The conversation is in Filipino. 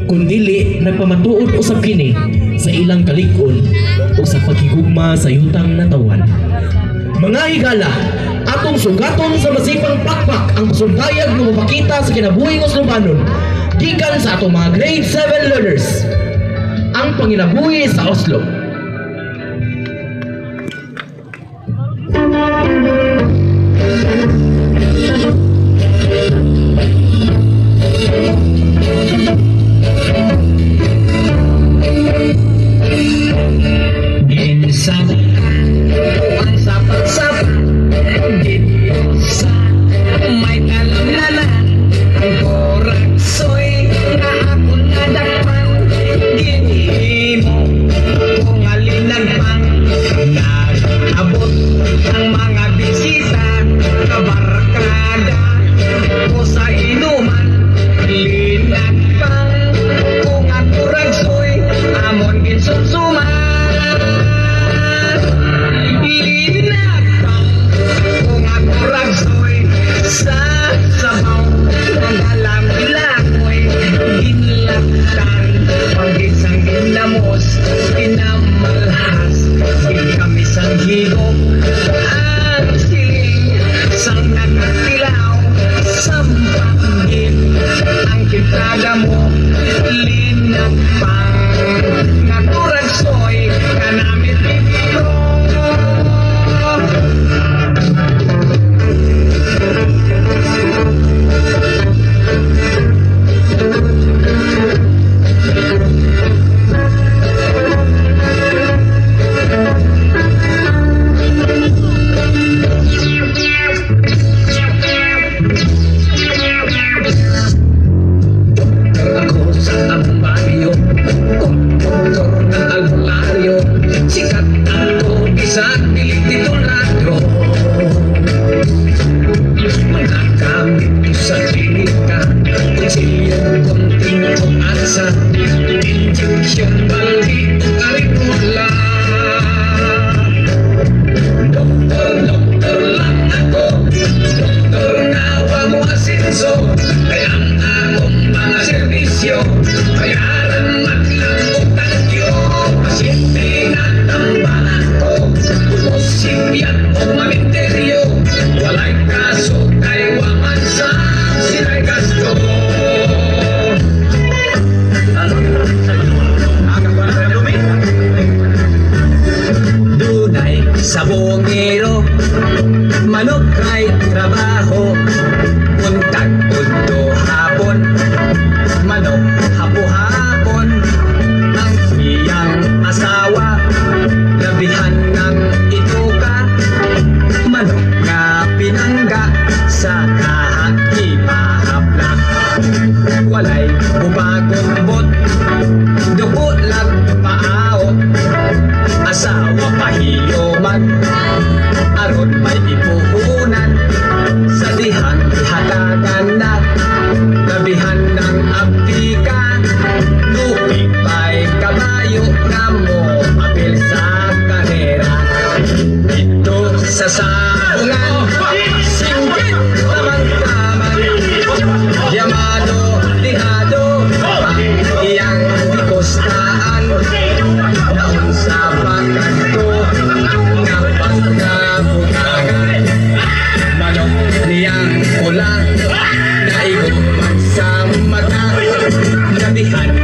Kundili nagpamatuod usab kini sa ilang kalig-on o sa paghigugma sa yutang natawan. Mga higala, atong sugaton sa masipang pakpak ang pasundayag nga mapakita sa kinabuhing Oslobanon gikan sa atong mga grade 7 learners. Ang panginabuhi sa Oslo. Ginsan ang sapat-sapat, ginsa may kalamlalan, ang koraksoy na ako nadakpan, ginhimo kung alinagpang nag-abot ang mga bisita, kabarkada ko sa inuman, linagpang kung ako ragsoy, amon ginsumsuman. Sa sabaw ng alam-ilangoy, ginlaktan, pag-isang ginamos, pinamalhas, gigamisang higop, ang siling, sang nagtilaw, sampangin, ang kintada mo, linagpang, naturagsoy, kanamit ipiro. Sabongero, manok kay trabaho, untag udto hapon, manok hapo-hapon, ang iyang asawa, labihan ng ituka, manok nga pinangga sa kahakipahapla, walay bubagong bot, dugo lang paaot, asawa pahiyoman, aron may ipuhunan, sa dihang ihatagan na, labihan ng abdika, lupig pa'y kabayo na mo, apil sa karera, ito sa sabungan, singgit tamang-tamang, yamado, lihado, iyang dikostaan, naon sa pagkanto, nga pagkabutangan, manok niyang pula, naiguman sa mata, nabihan